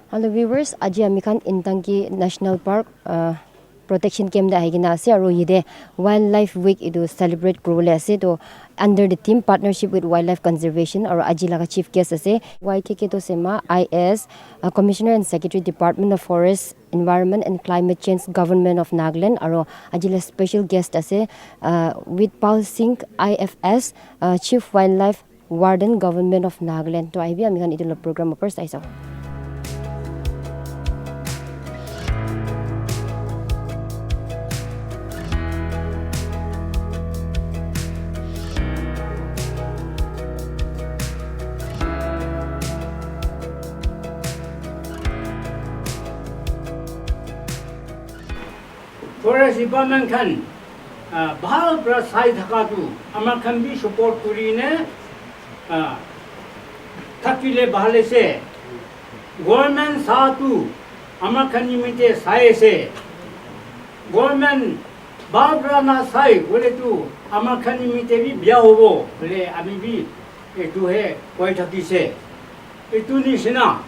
Hello viewers, aji amikhan Intangi National Park protection camp da higina ase aro yide wildlife week idu celebrate kurole ase to under the team partnership with wildlife conservation aro aji laga chief guest ase Kikheto Sema IS Commissioner and Secretary Department of Forest Environment and Climate Change Government of Nagaland aro aji la special guest ase with Singh IFS Chief Wildlife Warden Government of Nagaland to IB amikhan idu program upar saisa. Forest Department kan bahal prasai thakatu amar kan bi support kuri ne thakile bahale se government satu amar kan nimite sai se government bahal na sai bole tu amar kan nimite bi bia hobo bole ami bi etu he koi thaki se etu ni sina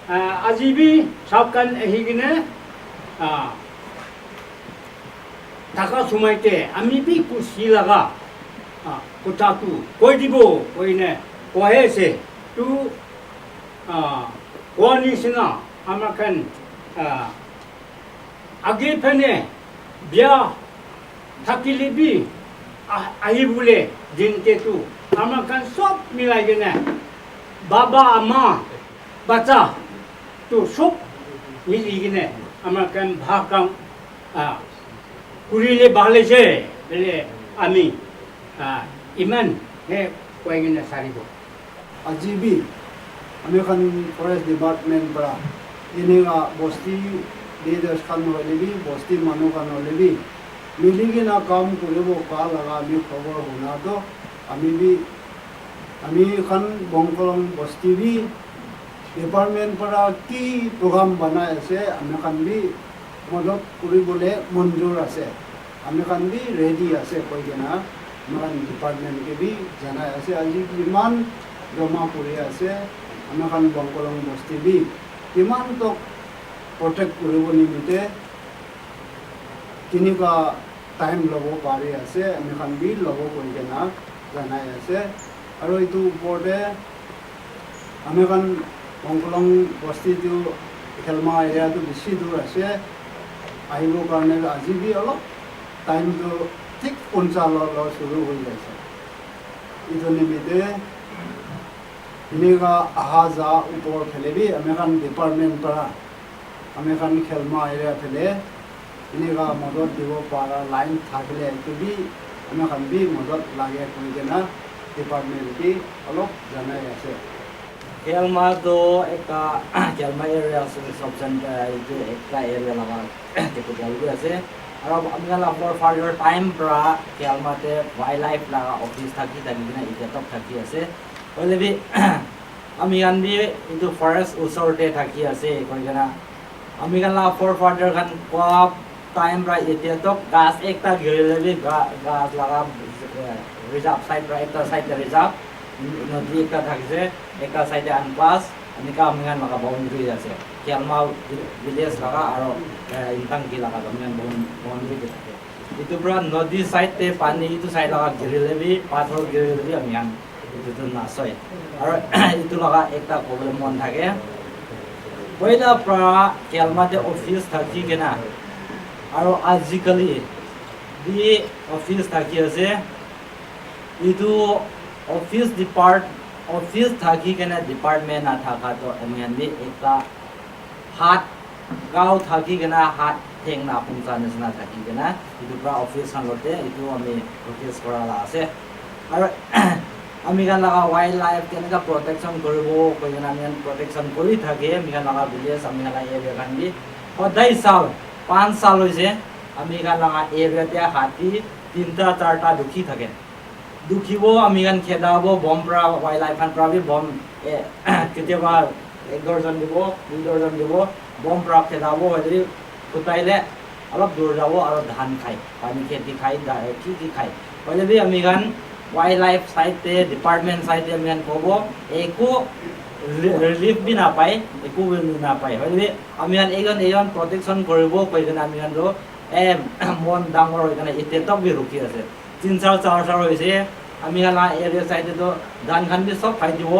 ajibi sabkan ehigine Taka sumaite ami bi kusilaga kutatu koi dibo koi ne kohe se tu wani sina amakan age pene bia thakili bi ahi bule jinte tu amakan sob milai gene baba ama baca tu sob mili gene amakan bhakam Kurile bahle je, bele ami iman he koi gina sari bo. Ajibi, American Forest Department para ini ga bosti leaders kan olebi, bosti manu kan olebi, miligi na kam kurebo ka laga mi cover hona do, ami kan bongkolong bosti bi department para ki program bana ase, ami kan bi modok kuri bole mundur ase ami kan bi ready ase koi gena maran department ke bi jana ase aji liman joma kuri ase ami kan bangkolong bosti bi liman to protect kuri boni mite kini ka time logo pare ase ami kan bi logo koi gena jana ase aro itu borde ami kan bangkolong bosti tu kelma area tu bisi dur ase আহিব কাৰণে আজি B অলপ টাইমটো ঠিক ৫৫ শুৰু হৈ গৈছে ইটো নিমিত্তে এনেকা আহা যা ওপৰ ফেলে বি আমি এখন ডিপাৰ্টমেণ্ট পৰা আমি এখন খেলমা এৰিয়া ফেলে এনেকা মদত দিব পৰা লাইন থাকিলে এইটো বি আমি এখন বি মদত লাগে কৈ কিনে ডিপাৰ্টমেণ্ট কি অলপ জনাই আছে Kelma do eka kelma area sub center itu eka area lama cukup jauh ase. Arab amgala for further time pra kelma te wildlife la office thaki gina ite top thaki ase. Ole bi amigan bi itu forest usorte thaki ase koi gina amigala for further kan ko time pra ite top gas ekta gile bi gas laga reserve site pra ekta site reserve nodi ekta thakise ekta side anpas anika amingan maka boundary ase kelma village laga aro Intanki laga amingan boundary thake itu bra nodi side te pani itu side laga girile bi pathor girile bi amingan itu tu nasoi aro itu laga ekta problem mon thake poila pra kelma te office thaki kena aro ajikali di office thaki ase itu office thaki kena department na thaka to amian bi ekta hat gao thaki kena hat theng na pungsa nesna thaki kena itu pra office han lote itu ami office kora la ase aro ami gan laga wildlife kena protection koribo koi kena ami protection kori thake ami gan laga village ami gan laga area kan bi hodai sal 5 sal hoise ami gan laga area te hati 3টা 4টা dukhi thake দুখিবো আমি গান খেদাবো বম প্রা wildlife খান প্রাবি বম কেতিয়াবা 1 দর্জন দিব 2 দর্জন দিব বম প্রা খেদাবো হয়দি কুতাইলে অলপ দূর যাব আর ধান খাই পানি খেতি খাই কি খাই হইলে বি আমি গান wildlife side te department side te men kobo eko relief বি নাপায় একো নাপায় হয় আমি এইখন প্ৰটেকশ্যন কৰিব কৈ কিনে আমি মন ডাঙৰ হৈ কিনে এতিয়া বি ৰখি আছে 3-4 হৈছে আমি এৰিয়া চাইডেতো ধান খান বি চব খাই দিব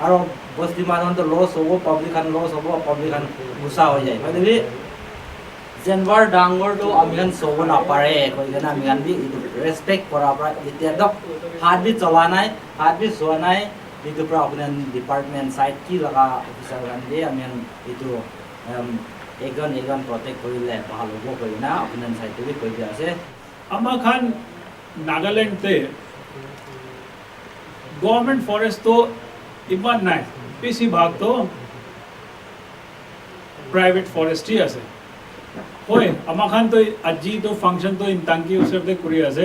আৰু বস্তি মানুহটো লছ হ'ব পাব্লিক খান লছ হ'ব পাব্লিক খান গুচা হৈ যায় হয় যেনবাৰ ডাঙৰটো আমি চব নাপাৰে কৈ কিনে আমি বি ৰেচপেক্ট কৰাৰ পৰা এতিয়া হাত বি চলা নাই হাত বি চোৱা নাই এইটোৰ পৰা আপোনাৰ ডিপাৰ্টমেণ্ট চাইড কি লগা অফিচাৰ দিয়ে আমি এইটো এজন প্ৰটেক্ট কৰিলে ভাল হ'ব কৰি না আপোনাৰ চাইডটো বি কৈ দিয়া আছে আমাৰ খান নাগালেণ্ডতে গভৰ্ণমেণ্ট ফৰেষ্টটো ইমান নাই বেছিভাগতো প্ৰাইভেট ফৰেষ্টই আছে হয় আমাৰ খানতো আজিতো ফাংচনটো ইনটাংকি ওচৰতে কৰি আছে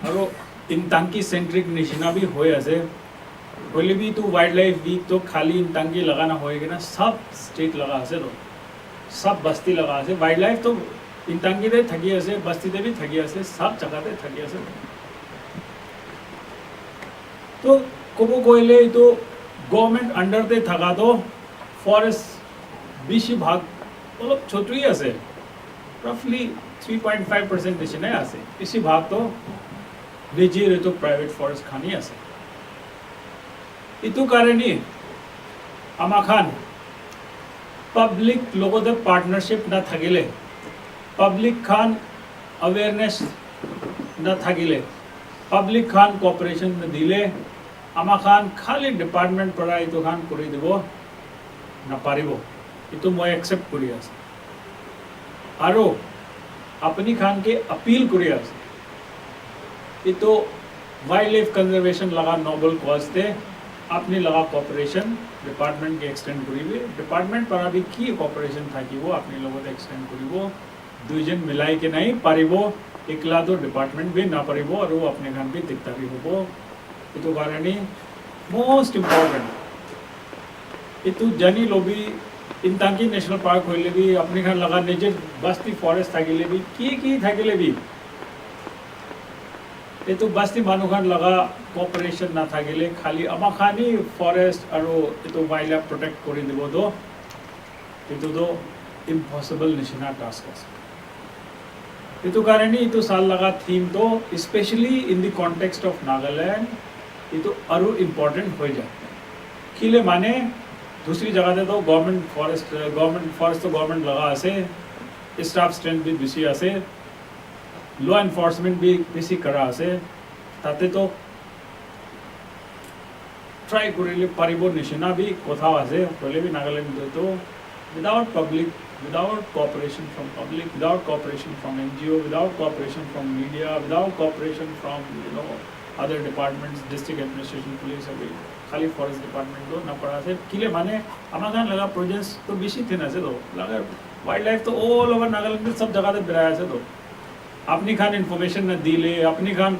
আৰু ইনটাংকি চেন্ট্ৰিক নিচিনা বি হৈ আছে হ'লে বি তো वाइल्ड लाइफ वीक तो खाली इंटांगी लगाना होएगा ना सब स्टेट लगा আছে তো सब बस्ती लगा আছে वाइल्ड लाइफ तो इंटांगी दे थकी আছে बस्ती दे भी थकी আছে सब जगह दे थकी আছে तो কব কইলে তো গভর্নমেন্ট আন্ডার দে থাকা তো ফরেস্ট বেশি ভাগ অলপ ছোটই আছে রাফলি 3.5% নিচিনাই আছে বেশি ভাগ তো রিজির তো প্রাইভেট ফরেস্ট খানি আছে इतु कारणी आमा खान पब्लिक लोगों पार्टनरशिप न थगिले पब्लिक खान अवेयरनेस न थगिले पब्लिक खान कोऑपरेशन न दिले आमा खान खाली डिपार्टमेंट पड़ा इतु खान करी देबो न पारिबो इतु मैं एक्सेप्ट करी आसे आरो अपनी खान के अपील करी आसे इतु वाइल्ड लाइफ कंजर्वेशन लगा नोबल कॉज थे अपनी लगा कॉपरेशन डिपार्टमेंट के एक्सटेंड करी डिपार्टमेंट पर अभी की कॉपरेशन था कि वो अपने लोगों से एक्सटेंड करी दुजन मिलाई के नहीं पारिबो एकला तो डिपार्टमेंट भी ना पारिबो और वो अपने घर भी दिखता भी हो इतो कारणी मोस्ट इम्पोर्टेंट इतु जनी लोबी इंतांकी नेशनल पार्क होइले भी अपने घर लगा निजे बस्ती फॉरेस्ट थागिले भी की थागिले भी ये तो बस्ती मानुखान लगा कोऑपरेशन ना थागिले खाली आमा खानी फॉरेस्ट और ये तो वाइल्ड लाइफ प्रोटेक्ट करी दिबो तो ये तो इम्पॉसिबल निशिना टास्क है ये तो कारणी ये तो साल लगा थीम तो specially in the context of Nagaland ये तो अरु इम्पोर्टेंट हो जाए किले माने दूसरी जगह दे तो गवर्नमेंट फॉरेस्ट तो गवर्नमेंट लगा आसे स्टाफ स्ट्रेंथ भी बेसी आसे लॉ एनफोर्समेंट भी बेसी करा आसे ताते तो ट्राई करिले पारिबो निशिना भी कोथा आसे पहले भी नागालैंड तो without public without cooperation from public without cooperation from NGO without cooperation from media without cooperation from other departments district administration police अभी खाली फॉरेस्ट डिपार्टमेंट तो ना पड़ा से किले माने हमारा लगा प्रोजेक्ट्स तो बेसी थे ना से तो लगा वाइल्ड लाइफ तो ऑल ओवर नागालैंड में सब जगह पे बिराया से तो अपनी खान इन्फॉर्मेशन न दिले अपनी खान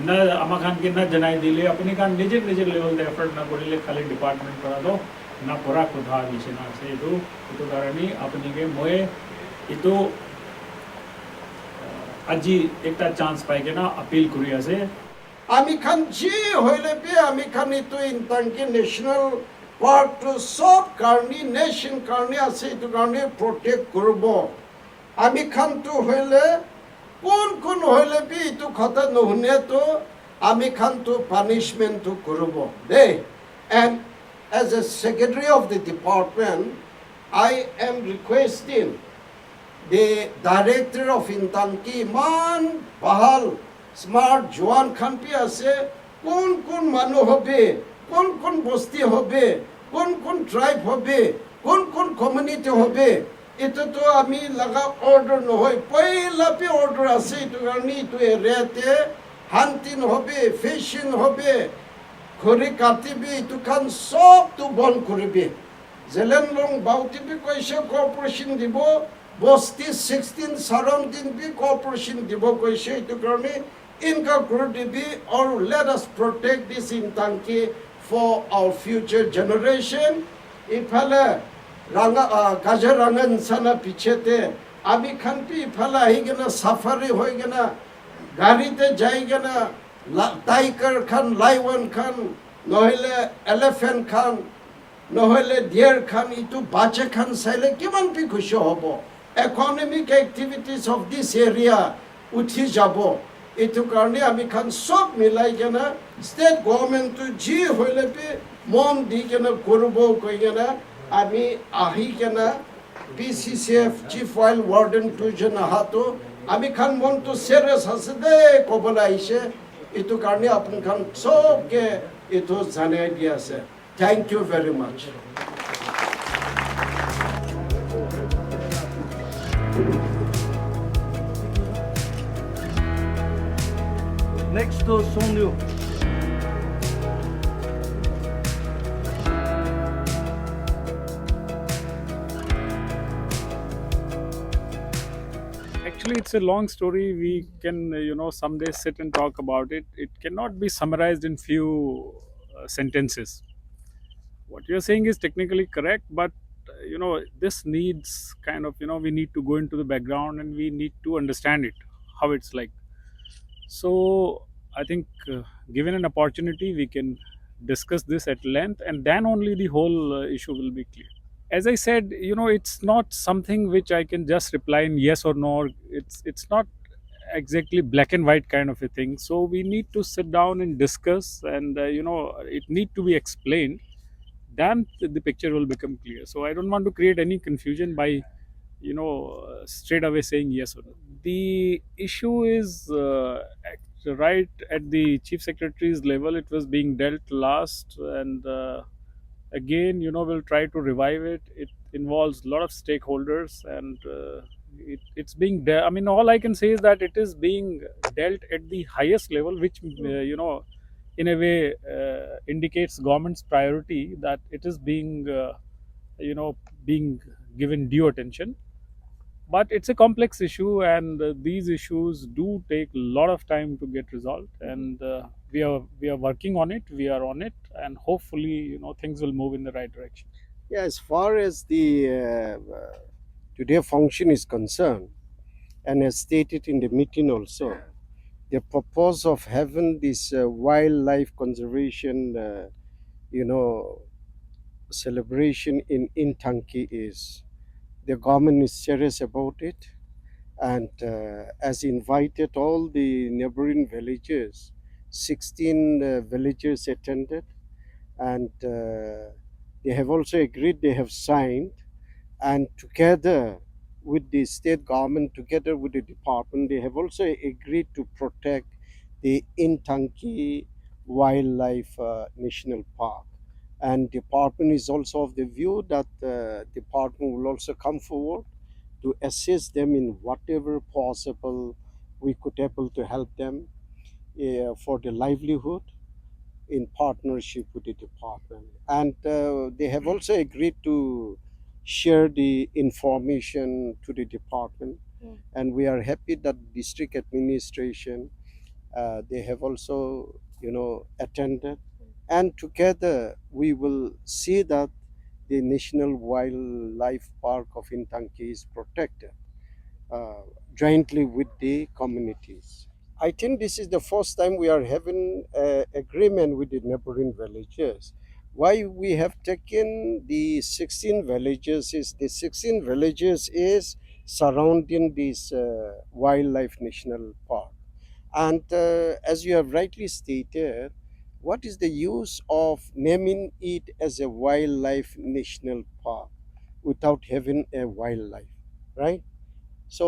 न आमा खान के न जनाई दिले अपनी खान निजे लेवल दे एफर्ट न करिले खाली डिपार्टमेंट करा दो ना परा खुदा निशना से तो कारणी अपनी के मोए इतो আজি একটা চান্স পাই কেনা আপিল করি আছে আমি খান জি হইলে বি আমি খান ইতো ইনতাংকি ন্যাশনাল পার্ক তো সব কারণে নেশন কারণে আছে ইতো কারণে প্রটেক্ট করব আমি খান তো হইলে কোন হইলে বি ইতো কথা নহনে তো আমি খান তো পানিশমেন্ট তো করব they end as a secretary of the department I am requesting the director of Intanki man bahal smart Joan Khanpi ase কোন মানুষ হবে কোন বস্তি হবে কোন ট্রাইব হবে কোন কমিউনিটি হবে এটা তো আমি লাগা অর্ডার নহয় পয়লাপি অর্ডার আছে এটা কারণে তো এরিয়াতে হান্টিং হবে ফিশিং হবে ঘরে কাটিবি তো খান সব তো বন্ধ করবি জেলেন লং বাউটিবি কইছে কোঅপারেশন দিব বস্তি 16 সারাউন্ডিং বি কোঅপারেশন দিব কইছে এটা কারণে ইনকা করে দিবি or let us protect this Intanki for our future generation ইফালে রাঙা কাজরাঙ্গন সানা পিছেতে আমি খানপি ইফালে আহি গেনা সাফারি হই গেনা গাড়িতে যাই গেনা টাইগার খান লাইওয়ান খান নহলে এলিফ্যান্ট খান নহ'লে ডিয়াৰ খান ইটো বাচ্চা খান চাইলে কিমান পি খুশি হ'ব economic activities of this area উঠি যাব এইটো কাৰণে আমি খান সব মিলাই কেনে ষ্টেট গভৰ্ণমেণ্টটো যি হ'লে পি মন দি কেনে কৰিব কৈ কেনে আমি আহি কেনে PCCF চিফ ৱাইল্ড ৱাৰ্ডেন টুজন আহাতো আমি খান মনটো চিৰিয়াছ আছে দেই ক'বলৈ আহিছে এইটো কাৰণে আপুনি খান সবকে এইটো জানাই দি আছে thank you very much Next to Sonyu. Actually, it's a long story. We can, someday sit and talk about it. It cannot be summarized in few sentences. What you're saying is technically correct, but this needs kind of, we need to go into the background and we need to understand it, how it's like. So I think, given an opportunity, we can discuss this at length, and then only the whole issue will be clear. As I said, it's not something which I can just reply in yes or no. It's not exactly black and white kind of a thing. So we need to sit down and discuss, and it need to be explained. Then the picture will become clear. So I don't want to create any confusion by straight away saying yes or no. The issue is right at the chief secretary's level. It was being dealt last, and again, we'll try to revive it. It involves a lot of stakeholders, and it's being I mean, all I can say is that it is being dealt at the highest level, which in a way indicates government's priority, that it is being being given due attention. But it's a complex issue, and these issues do take a lot of time to get resolved, and we are working on it. We are on it, and hopefully things will move in the right direction. Yeah, as far as the today function is concerned, and as stated in the meeting also, the purpose of having this wildlife conservation, celebration in Intanki is the government is serious about it, and has invited all the neighboring villages. 16 villages attended, and they have also agreed, they have signed, and together with the state government, together with the department, they have also agreed to protect the Intanki Wildlife National Park. And department is also of the view that department will also come forward to assist them in whatever possible we could able to help them for the livelihood in partnership with the department. And they have also agreed to share the information to the department. And we are happy that district administration, they have also, attended. And together we will see that the National Wildlife Park of Intanki is protected jointly with the communities. I think this is the first time we are having agreement with the neighboring villages. Why we have taken the 16 villages is the 16 villages is surrounding this wildlife national park. And as you have rightly stated, what is the use of naming it as a wildlife national park without having a wildlife, right? So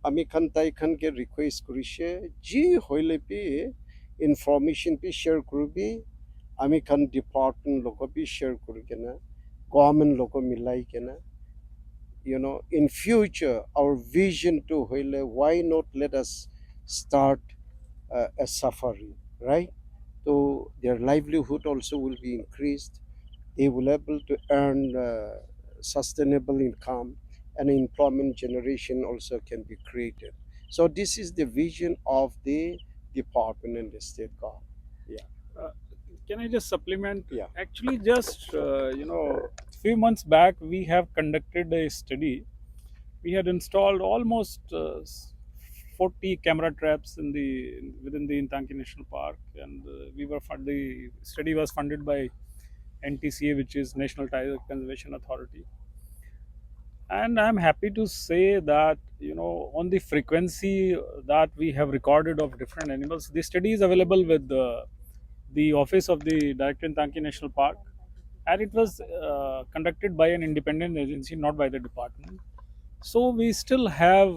আমি খান তাই খানকে request করিছে যি হইলে P information P share করবি আমি খান department লোক P share করি কেনা গভর্নমেন্ট লোক মিলাই কেনা in future our vision to হইলে why not let us start a safari, right? So their livelihood also will be increased. They will able to earn sustainable income, and employment generation also can be created. So this is the vision of the department and the state government. Can I just supplement? Yeah. Actually, just few months back, we have conducted a study. We had installed almost 40 camera traps within the Intanki National Park, and the study was funded by NTCA, which is National Tiger Conservation Authority. And I'm happy to say that, on the frequency that we have recorded of different animals, the study is available with the office of the Director Intanki National Park, and it was conducted by an independent agency, not by the department. So we still have,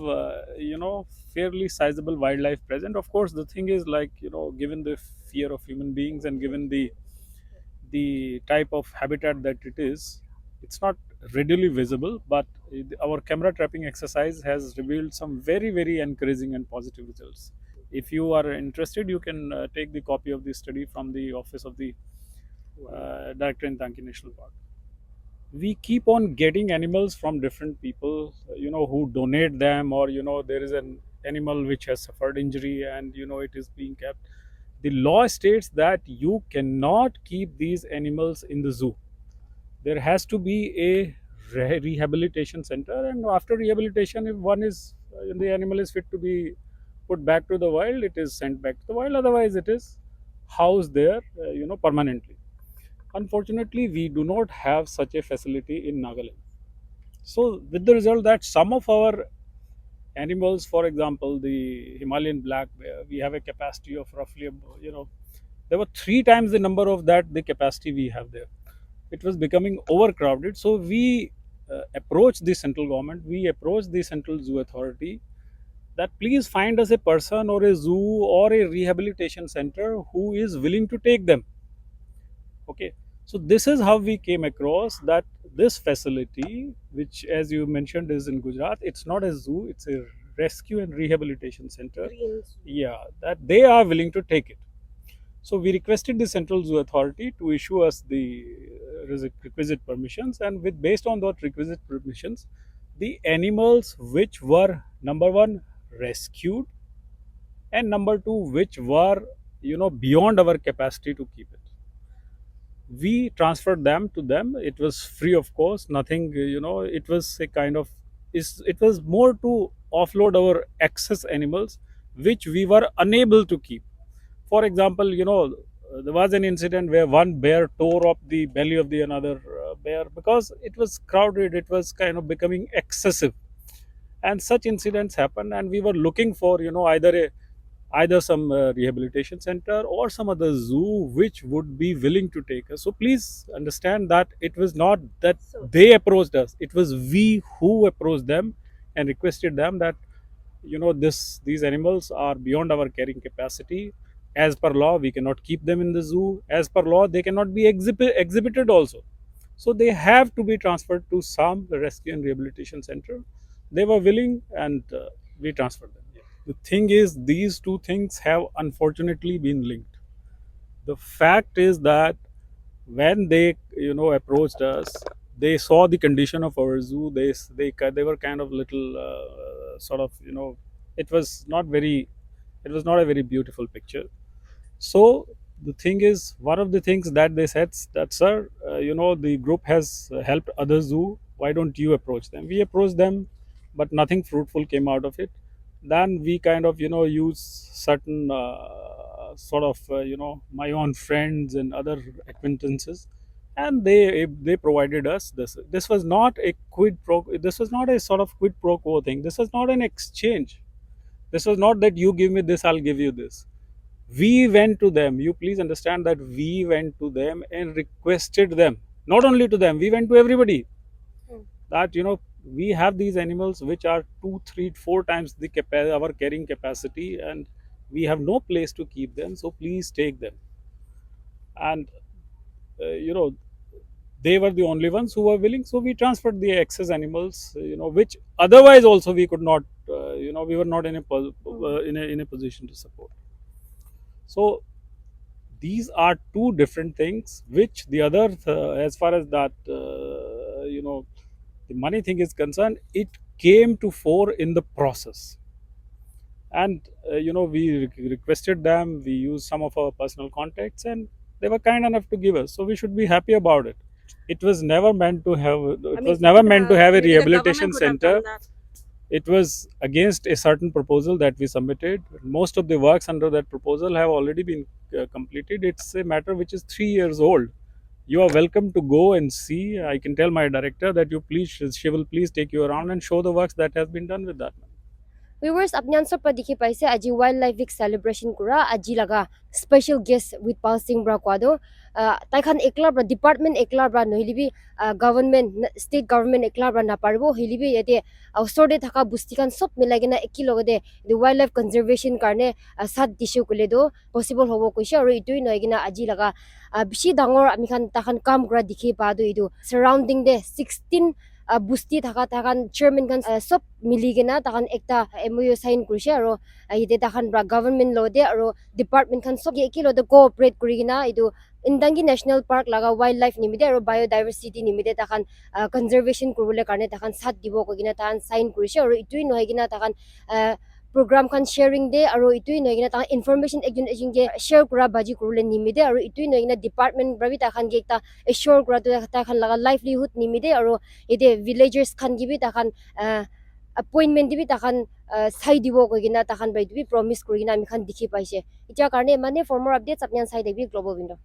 fairly sizable wildlife present. Of course, the thing is, like, given the fear of human beings and given the type of habitat that it is, it's not readily visible. But our camera trapping exercise has revealed some very, very encouraging and positive results. If you are interested, you can take the copy of the study from the office of the Director in Tanki National Park. We keep on getting animals from different people, who donate them, or there is an animal which has suffered injury, and it is being kept. The law states that you cannot keep these animals in the zoo. There has to be a rehabilitation center, and after rehabilitation, if one is the animal is fit to be put back to the wild, it is sent back to the wild. Otherwise, it is housed there, permanently. Unfortunately, we do not have such a facility in Nagaland. So, with the result that some of our animals, for example, the Himalayan black bear, we have a capacity of roughly, there were 3 times the number of that the capacity we have there. It was becoming overcrowded. So, we approached the central government, we approached the Central Zoo Authority, that please find us a person or a zoo or a rehabilitation center who is willing to take them. Okay, so this is how we came across that this facility, which, as you mentioned, is in Gujarat. It's not a zoo, it's a rescue and rehabilitation center. Yeah, that they are willing to take it. So we requested the Central Zoo Authority to issue us the requisite permissions, and with based on those requisite permissions, the animals which were, number one, rescued, and number two, which were, beyond our capacity to keep it, we transferred them to them. It was free of course, nothing, it was a kind of, it was more to offload our excess animals which we were unable to keep. For example, there was an incident where one bear tore up the belly of the another bear because it was crowded, it was kind of becoming excessive. And such incidents happen, and we were looking for, either some rehabilitation center or some other zoo which would be willing to take us. So please understand that it was not that they approached us, it was we who approached them and requested them that, these animals are beyond our carrying capacity. As per law, we cannot keep them in the zoo. As per law, they cannot be exhibited also. So they have to be transferred to some rescue and rehabilitation center. They were willing, and we transferred them. The thing is, these two things have unfortunately been linked. The fact is that when they, approached us, they saw the condition of our zoo. They were kind of little, sort of, it was not very, it was not a very beautiful picture. So the thing is, one of the things that they said that, sir, the group has helped other zoo. Why don't you approach them? We approached them, but nothing fruitful came out of it. Then we kind of, use certain sort of, my own friends and other acquaintances, and they provided us this. This was not a quid pro. This was not a sort of quid pro quo thing. This was not an exchange. This was not that you give me this, I'll give you this. We went to them. You please understand that we went to them and requested them. Not only to them, we went to everybody. That, we have these animals which are 2, 3, 4 times the our carrying capacity, and we have no place to keep them. So please take them. And they were the only ones who were willing. So we transferred the excess animals, which otherwise also we could not, we were not in a position to support. So these are two different things, which the other, as far as that, the money thing is concerned, it came to fore in the process. And, we requested them, we used some of our personal contacts, and they were kind enough to give us. So we should be happy about it. It was never meant to have, a rehabilitation center. It was against a certain proposal that we submitted. Most of the works under that proposal have already been completed. It's a matter which is 3 years old. you are welcome to go and see. I can tell my director that she will please take you around and show the works that has been done with that. Viewers, apnyan so pa dikhi paise aji wildlife week celebration kura aji laga special guest with Pal Singh bra kwado tai khan ekla bra department ekla bra nohilibi government state government ekla bra na parbo hilibi yate ausorde thaka busti kan sob milagena eki logode the wildlife conservation karne sat dishu kule do possible hobo koise aru itui noigena aji laga bishi dangor ami khan ta khan kam kura dikhi pa do idu surrounding de 16 busti thaka takan chairman kan sob miligena takan ekta MOU sign kurise aro ite takan bra government lo de aro department kan sob eki lo de cooperate kurigena idu Intangi National Park laga wildlife nimide aro biodiversity nimide takan conservation kurule karne takan sat dibo kogina takan sign kurise aro itui nohigena takan program kan sharing de aro itui noigena ta information ekjun ejinge share kura baji kurule nimide aro itui noigena department brabi ta khan ge ta assure kura ta khan laga livelihood nimide aro ide villagers khan gibi ta khan appointment dibi ta khan sai dibo kogina ta khan bai dibi promise kurina mi khan dikhi paise itya karne mane for more updates apnyan sai debi global window